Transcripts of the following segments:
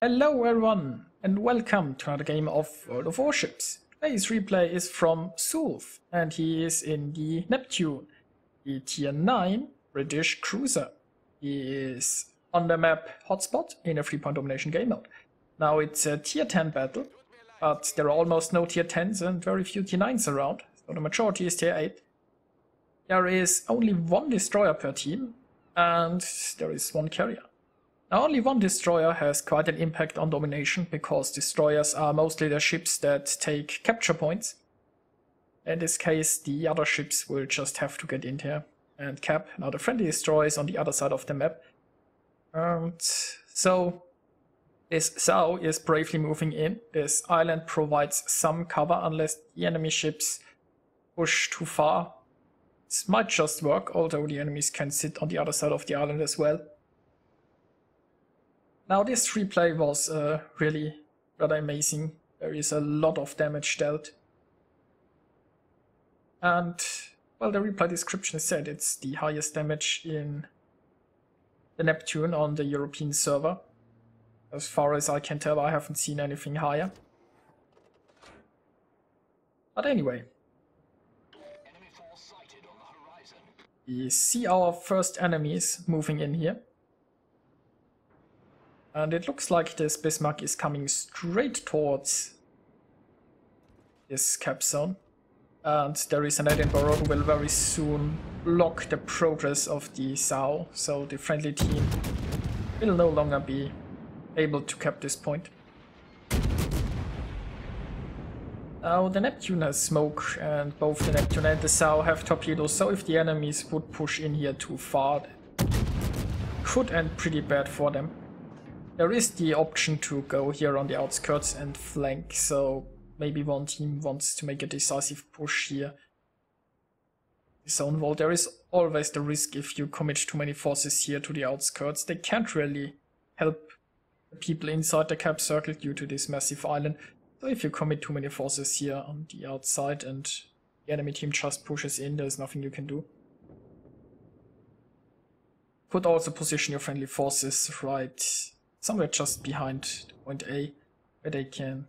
Hello everyone, and welcome to another game of World of Warships. Today's replay is from ZoOLf, and he is in the Neptune, the tier 9 British cruiser. He is on the map Hotspot in a 3-point domination game mode. Now it's a tier 10 battle, but there are almost no tier 10s and very few tier 9s around, so the majority is tier 8. There is only one destroyer per team, and there is one carrier. Now, only one destroyer has quite an impact on domination, because destroyers are mostly the ships that take capture points. In this case, the other ships will just have to get in here and cap. Now the friendly destroyer is on the other side of the map. And so this ZoO is bravely moving in. This island provides some cover unless the enemy ships push too far. This might just work, although the enemies can sit on the other side of the island as well. Now this replay was really rather amazing. There is a lot of damage dealt. And, well, the replay description said it's the highest damage in the Neptune on the European server. As far as I can tell, I haven't seen anything higher. But anyway. We see our first enemies moving in here. And it looks like this Bismarck is coming straight towards this cap zone. And there is an Edinburgh who will very soon block the progress of the ZoO, so the friendly team will no longer be able to cap this point. Now the Neptune has smoke, and both the Neptune and the ZoO have torpedoes, so if the enemies would push in here too far, it could end pretty bad for them. There is the option to go here on the outskirts and flank, so maybe one team wants to make a decisive push here. Zone wall, there is always the risk if you commit too many forces here to the outskirts. They can't really help the people inside the cap circle due to this massive island. So if you commit too many forces here on the outside and the enemy team just pushes in, there's nothing you can do. Could also position your friendly forces right somewhere just behind point A, where they can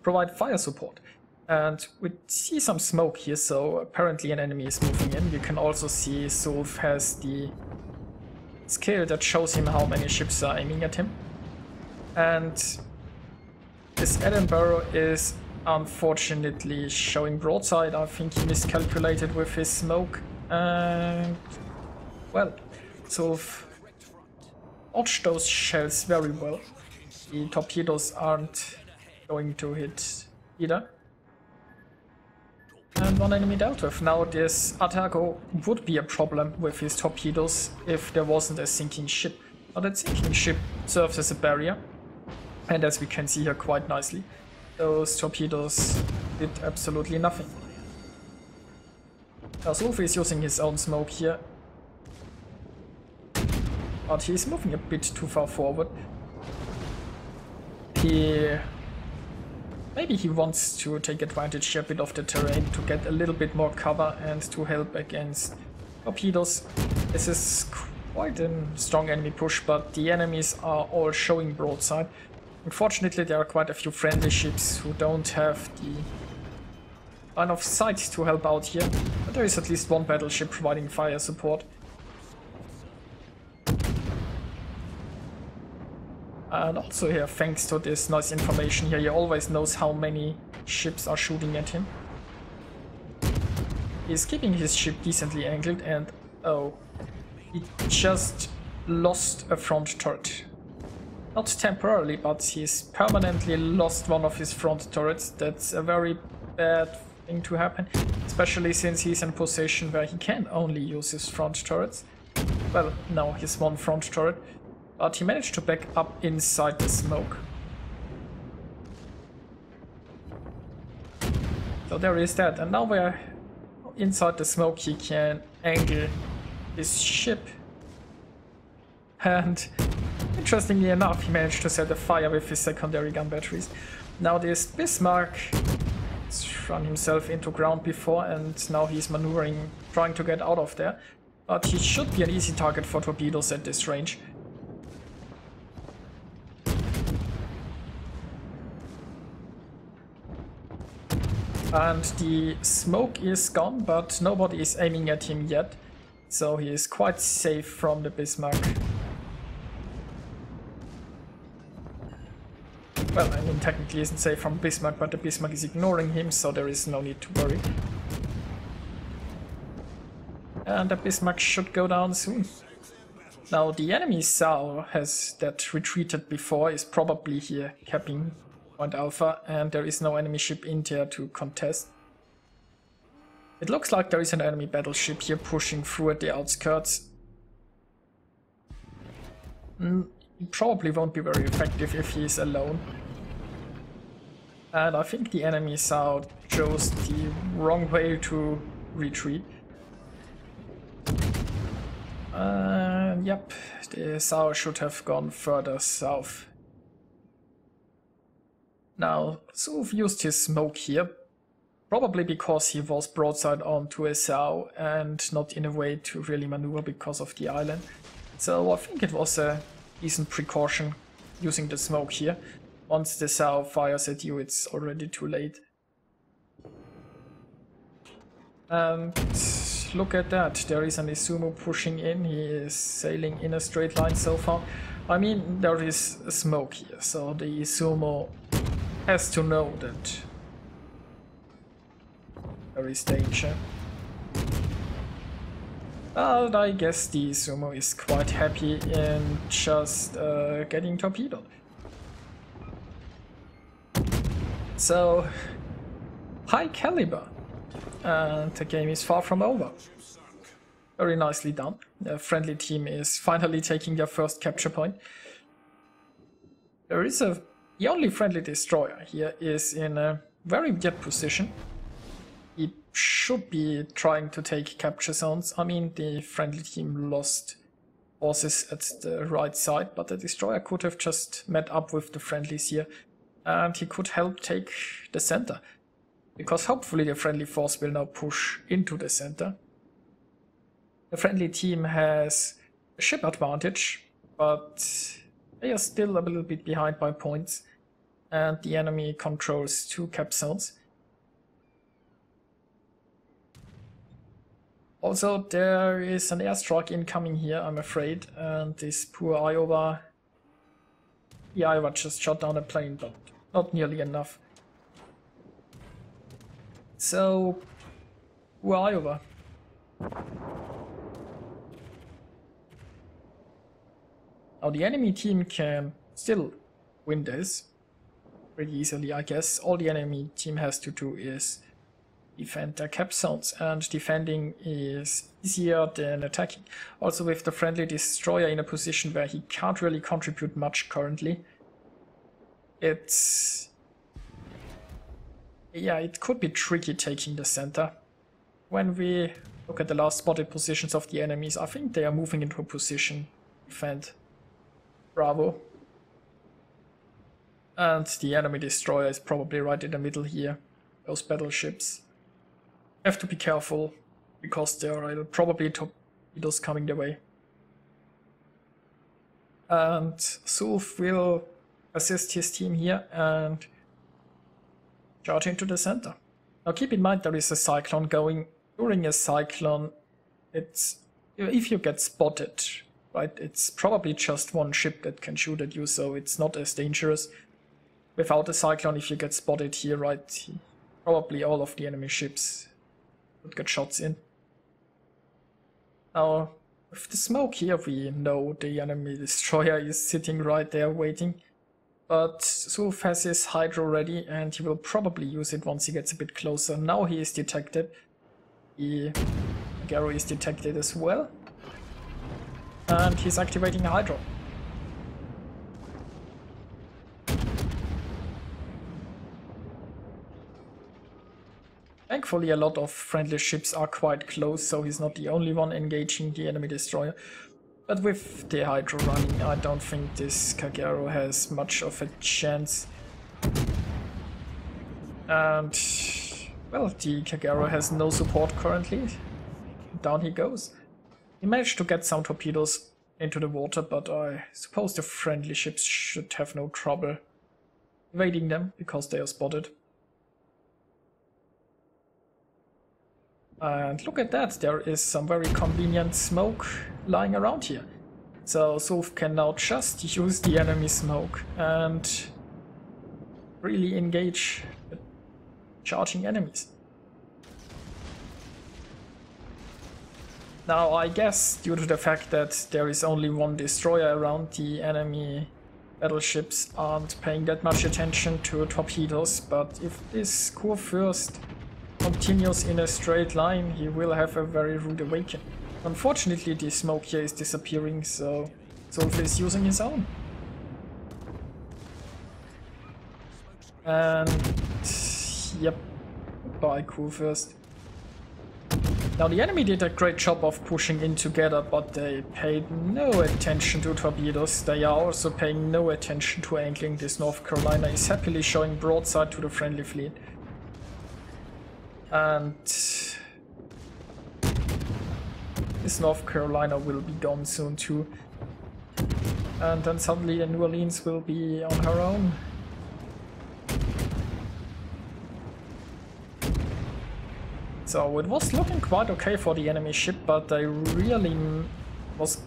provide fire support. And we see some smoke here, so apparently an enemy is moving in. You can also see ZoOLf has the skill that shows him how many ships are aiming at him. And this Edinburgh is unfortunately showing broadside. I think he miscalculated with his smoke. And, well, ZoOLf dodged those shells very well. The torpedoes aren't going to hit either. And one enemy dealt with. Now this Aetam would be a problem with his torpedoes if there wasn't a sinking ship. Now that sinking ship serves as a barrier, and as we can see here quite nicely, those torpedoes did absolutely nothing. Now ZoOLf is using his own smoke here, but he's moving a bit too far forward. Maybe he wants to take advantage a bit of the terrain to get a little bit more cover and to help against torpedoes. This is quite a strong enemy push, but the enemies are all showing broadside. Unfortunately, there are quite a few friendly ships who don't have the line of sight to help out here, but there is at least one battleship providing fire support. And also here, thanks to this nice information here, he always knows how many ships are shooting at him. He's keeping his ship decently angled, and oh, he just lost a front turret. Not temporarily, but he's permanently lost one of his front turrets. That's a very bad thing to happen, especially since he's in a position where he can only use his front turrets. Well, now he's one front turret. But he managed to back up inside the smoke. So there is that, and now we're inside the smoke. He can angle his ship. And interestingly enough, he managed to set a fire with his secondary gun batteries. Now this Bismarck has run himself into ground before, and now he's maneuvering, trying to get out of there. But he should be an easy target for torpedoes at this range. And the smoke is gone, but nobody is aiming at him yet. So he is quite safe from the Bismarck. Well, I mean, technically he isn't safe from Bismarck, but the Bismarck is ignoring him, so there is no need to worry. And the Bismarck should go down soon. Now the enemy ZoO that retreated before is probably here capping Point Alpha, and there is no enemy ship in there to contest. It looks like there is an enemy battleship here pushing through at the outskirts. He probably won't be very effective if he is alone. And I think the enemy ZoO chose the wrong way to retreat. Yep, the ZoO should have gone further south. Now, ZoOlf used his smoke here, probably because he was broadside on to a ZoO and not in a way to really maneuver because of the island. So I think it was a decent precaution using the smoke here. Once the ZoO fires at you, it's already too late. And look at that, there is an Izumo pushing in, he is sailing in a straight line so far. I mean, there is a smoke here, so the Izumo has to know that there is danger. But I guess the Izumo is quite happy in just getting torpedoed. So, high caliber. And the game is far from over. Very nicely done. The friendly team is finally taking their first capture point. The only friendly destroyer here is in a very weird position. He should be trying to take capture zones. I mean, the friendly team lost forces at the right side, but the destroyer could have just met up with the friendlies here, and he could help take the center. Because hopefully the friendly force will now push into the center. The friendly team has a ship advantage, but they are still a little bit behind by points. And the enemy controls 2 cap zones. Also, there is an airstrike incoming here, I'm afraid. And this poor Iowa... The Iowa just shot down a plane, but not nearly enough. So, who are Iowa? Now the enemy team can still win this pretty easily, I guess. All the enemy team has to do is defend their cap zones, and defending is easier than attacking. Also with the friendly destroyer in a position where he can't really contribute much currently, it could be tricky taking the center. When we look at the last spotted positions of the enemies, I think they are moving into a position to defend Bravo. And the enemy destroyer is probably right in the middle here. Those battleships have to be careful, because there are probably torpedoes coming their way. And ZoOlf will assist his team here and charge into the center. Now keep in mind there is a cyclone going. During a cyclone, if you get spotted, right, it's probably just one ship that can shoot at you, so it's not as dangerous. Without a cyclone, if you get spotted here, right, probably all of the enemy ships would get shots in. Now, with the smoke here, we know the enemy destroyer is sitting right there waiting. But ZoOlf has his Hydro ready, and he will probably use it once he gets a bit closer. Now he is detected. The Garo is detected as well. And he's activating Hydro. Thankfully a lot of friendly ships are quite close, so he's not the only one engaging the enemy destroyer. But with the Hydro running, I don't think this Kagero has much of a chance. And, well, the Kagero has no support currently. Down he goes. He managed to get some torpedoes into the water, but I suppose the friendly ships should have no trouble evading them, because they are spotted. And look at that, there is some very convenient smoke lying around here. So ZoOLf can now just use the enemy smoke and really engage with charging enemies. Now I guess due to the fact that there is only one destroyer around, the enemy battleships aren't paying that much attention to torpedoes, but if this Kurfürst continues in a straight line, he will have a very rude awakening. Unfortunately, the smoke here is disappearing, so ZoOLf is using his own. And yep, goodbye Kurfürst. Now the enemy did a great job of pushing in together, but they paid no attention to torpedoes. They are also paying no attention to angling. This North Carolina is happily showing broadside to the friendly fleet. And this North Carolina will be gone soon too. And then suddenly New Orleans will be on her own. So it was looking quite okay for the enemy ship, but they really was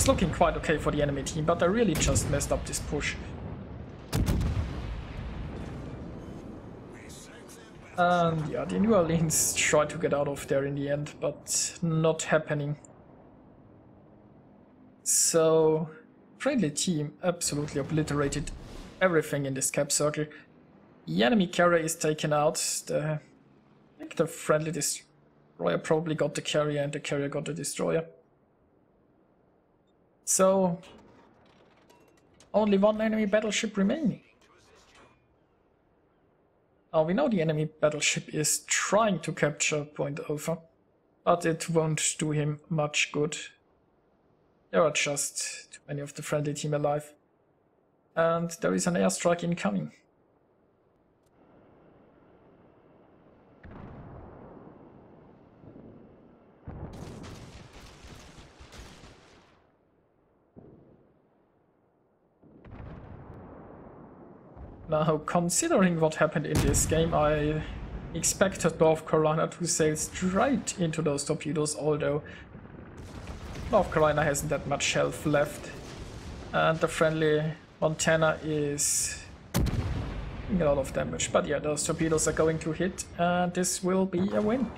looking quite okay for the enemy team, but they really just messed up this push. And yeah, the New Orleans tried to get out of there in the end, but not happening. So friendly team absolutely obliterated everything in this cap circle. The enemy carrier is taken out. I think the friendly destroyer probably got the carrier and the carrier got the destroyer. So only one enemy battleship remaining. Now we know the enemy battleship is trying to capture Point Alpha, but it won't do him much good. There are just too many of the friendly team alive. And there is an airstrike incoming. Now, considering what happened in this game, I expected North Carolina to sail straight into those torpedoes, although North Carolina hasn't that much health left. And the friendly Montana is doing a lot of damage. But yeah, those torpedoes are going to hit, and this will be a win.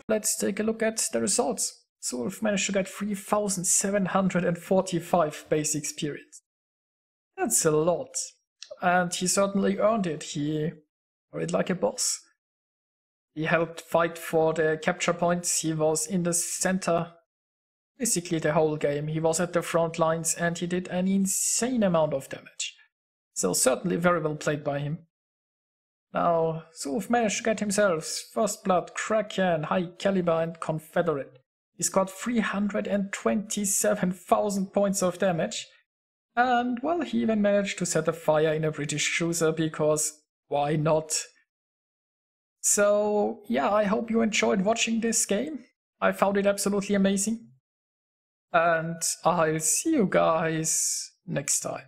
Let's take a look at the results. ZoOLf managed to get 3,745 base experience. That's a lot, and he certainly earned it. He played like a boss. He helped fight for the capture points. He was in the center basically the whole game. He was at the front lines and he did an insane amount of damage. So certainly very well played by him. Now ZoOLf managed to get himself First Blood, Kraken, High Caliber and Confederate. He scored 327,000 points of damage. And, well, he even managed to set a fire in a British cruiser, because why not? So, yeah, I hope you enjoyed watching this game. I found it absolutely amazing. And I'll see you guys next time.